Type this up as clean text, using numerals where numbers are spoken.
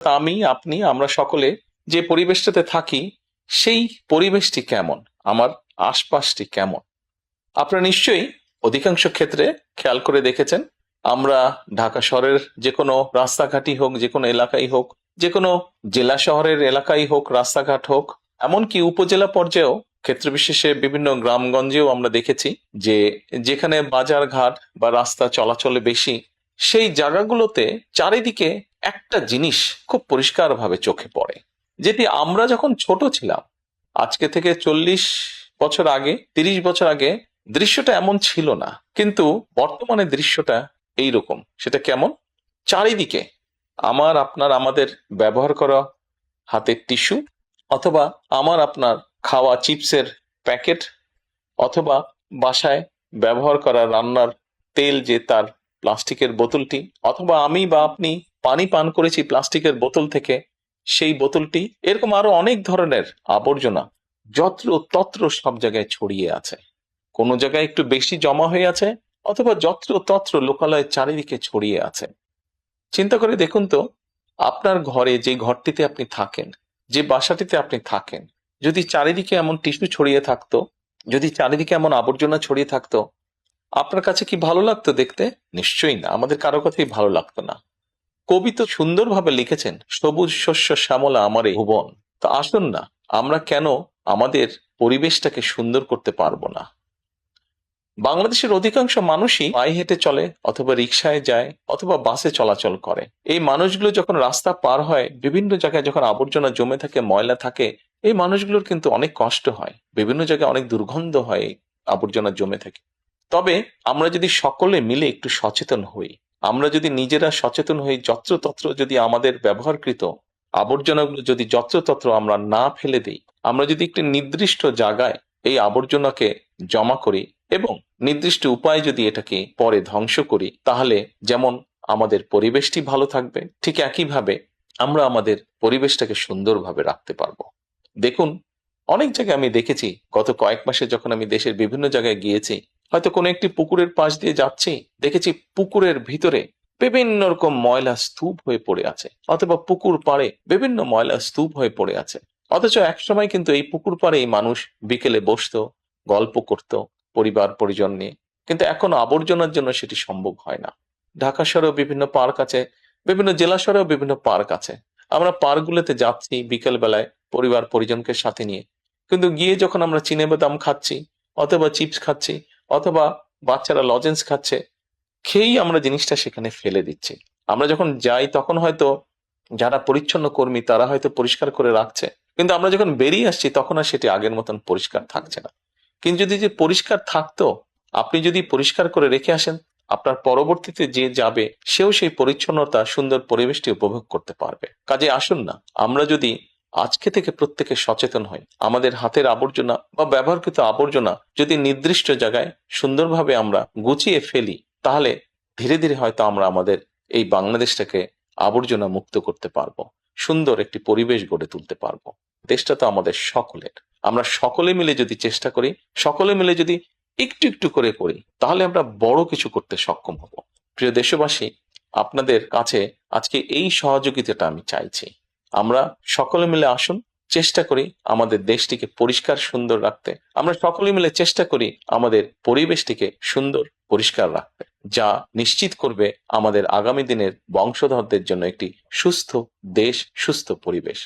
আমি, আপনি, আমরা সকলে যে পরিবেশটাতে থাকি সেই পরিবেশটি কেমন, আমার আশপাশটি কেমন। আপনারা নিশ্চয়ই অধিকাংশ ক্ষেত্রে খেয়াল করে দেখেছেন, আমরা ঢাকা শহরের যে কোনো রাস্তাঘাটই হোক, যে কোনো এলাকাই হোক, যে কোনো জেলা শহরের এলাকাই হোক, রাস্তাঘাট হোক, এমনকি উপজেলা পর্যায়েও ক্ষেত্র বিশেষে বিভিন্ন গ্রামগঞ্জেও আমরা দেখেছি যে যেখানে বাজার ঘাট বা রাস্তা চলাচলে বেশি, সেই জায়গাগুলোতে চারিদিকে একটা জিনিস খুব পরিষ্কারভাবে চোখে পড়ে, যেটি আমরা যখন ছোট ছিলাম, আজকে থেকে 40 বছর আগে, 30 বছর আগে দৃশ্যটা এমন ছিল না, কিন্তু বর্তমানে দৃশ্যটা এইরকম। সেটা কেমন? চারিদিকে আমার আপনার আমাদের ব্যবহার করা হাতের টিস্যু, অথবা আমার আপনার খাওয়া চিপসের প্যাকেট, অথবা বাসায় ব্যবহার করা রান্নার তেল যে তার প্লাস্টিকের বোতলটি, অথবা আমি বা আপনি পানি পান করেছি প্লাস্টিকের বোতল থেকে সেই বোতলটি, এরকম আরো অনেক ধরনের আবর্জনা যত্র তত্র সব জায়গায় ছড়িয়ে আছে। কোনো জায়গায় একটু বেশি জমা হয়ে আছে, অথবা যত্র তত্র লোকালয়ে চারিদিকে ছড়িয়ে আছে। চিন্তা করে দেখুন তো, আপনার ঘরে, যে ঘরটিতে আপনি থাকেন, যে বাসাটিতে আপনি থাকেন, যদি চারিদিকে এমন টিস্যু ছড়িয়ে থাকতো, যদি চারিদিকে এমন আবর্জনা ছড়িয়ে থাকতো, আপনার কাছে কি ভালো লাগতো দেখতে? নিশ্চয়ই না, আমাদের কারো কথাই ভালো লাগতো না। কবি তো সুন্দরভাবে লিখেছেন, সবুজ শস্য শ্যামলা আমারে ভুবন। তো আসুন না, আমরা কেন আমাদের পরিবেশটাকে সুন্দর করতে পারবো না? বাংলাদেশের অধিকাংশ মানুষই পায়ে হেঁটে চলে, অথবা রিক্সায় যায়, অথবা বাসে চলাচল করে। এই মানুষগুলো যখন রাস্তা পার হয়, বিভিন্ন জায়গায় যখন আবর্জনা জমে থাকে, ময়লা থাকে, এই মানুষগুলোর কিন্তু অনেক কষ্ট হয়, বিভিন্ন জায়গায় অনেক দুর্গন্ধ হয় এই আবর্জনা জমে থাকে। তবে আমরা যদি সকলে মিলে একটু সচেতন হই, আমরা যদি নিজেরা সচেতন হই, যত্রতত্র যদি আমাদের ব্যবহারকৃত আবর্জনাগুলো যদি যত্রতত্র আমরা না ফেলে দিই, আমরা যদি একটি নির্দিষ্ট জায়গায় এই আবর্জনাকে জমা করি এবং নির্দিষ্ট উপায়ে যদি এটাকে পরে ধ্বংস করি, তাহলে যেমন আমাদের পরিবেশটি ভালো থাকবে, ঠিক একইভাবে আমরা আমাদের পরিবেশটাকে সুন্দরভাবে রাখতে পারবো। দেখুন, অনেক জায়গায় আমি দেখেছি, গত কয়েক মাসে যখন আমি দেশের বিভিন্ন জায়গায় গিয়েছি, হয়তো কোনো একটি পুকুরের পাশ দিয়ে যাচ্ছি, দেখেছি পুকুরের ভিতরে বিভিন্ন রকম ময়লা স্তূপ হয়ে পড়ে আছে, অথবা পুকুর পাড়ে বিভিন্ন ময়লা স্তূপ হয়ে পড়ে আছে। অথচ একসময় কিন্তু এই পুকুর পাড়েই মানুষ বিকেলে বসতো, গল্প করত পরিবার পরিজন নিয়ে, কিন্তু এখন আবর্জনার জন্য সেটি সম্ভব হয় না। ঢাকা শহরেও বিভিন্ন পার্ক আছে, বিভিন্ন জেলা শহরেও বিভিন্ন পার্ক আছে। আমরা পার্কগুলোতে যাচ্ছি বিকেল বেলায় পরিবার পরিজনকে সাথে নিয়ে, কিন্তু গিয়ে যখন আমরা চিনেবাদাম খাচ্ছি, অথবা চিপস খাচ্ছি, অথবা বাচ্চারা লজেন্স খাচ্ছে, খেয়েই আমরা জিনিসটা সেখানে ফেলে দিচ্ছি। আমরা যখন যাই তখন হয়তো যারা পরিচ্ছন্ন কর্মী তারা হয়তো পরিষ্কার করে রাখছে, কিন্তু আমরা যখন বেরিয়ে আসছি তখন আর সেটি আগের মতন পরিষ্কার থাকছে না। কিন্তু যদি যে পরিষ্কার থাকতো, আপনি যদি পরিষ্কার করে রেখে আসেন, আপনার পরবর্তীতে যে যাবে সেও সেই পরিচ্ছন্নতা, সুন্দর পরিবেশটি উপভোগ করতে পারবে। কাজে আসুন না, আমরা যদি আজকে থেকে প্রত্যেকে সচেতন হই, আমাদের হাতের আবর্জনা বা ব্যবহৃত আবর্জনা যদি নির্দিষ্ট জায়গায় সুন্দরভাবে আমরা গুছিয়ে ফেলি, তাহলে ধীরে ধীরে হয়তো আমরা আমাদের এই বাংলাদেশটাকে আবর্জনা মুক্ত করতে পারবো, সুন্দর একটি পরিবেশ গড়ে তুলতে পারবো। দেশটা তো আমাদের সকলের। আমরা সকলে মিলে যদি চেষ্টা করি, সকলে মিলে যদি একটু একটু করে করি, তাহলে আমরা বড় কিছু করতে সক্ষম হব। প্রিয় দেশবাসী, আপনাদের কাছে আজকে এই সহযোগিতাটা আমি চাইছি। আমরা সকলে মিলে আসুন, চেষ্টা করি আমাদের দেশটিকে পরিষ্কার সুন্দর রাখতে। আমরা সকলে মিলে চেষ্টা করি আমাদের পরিবেশটিকে সুন্দর পরিষ্কার রাখতে, যা নিশ্চিত করবে আমাদের আগামী দিনের বংশধরদের জন্য একটি সুস্থ দেশ, সুস্থ পরিবেশ।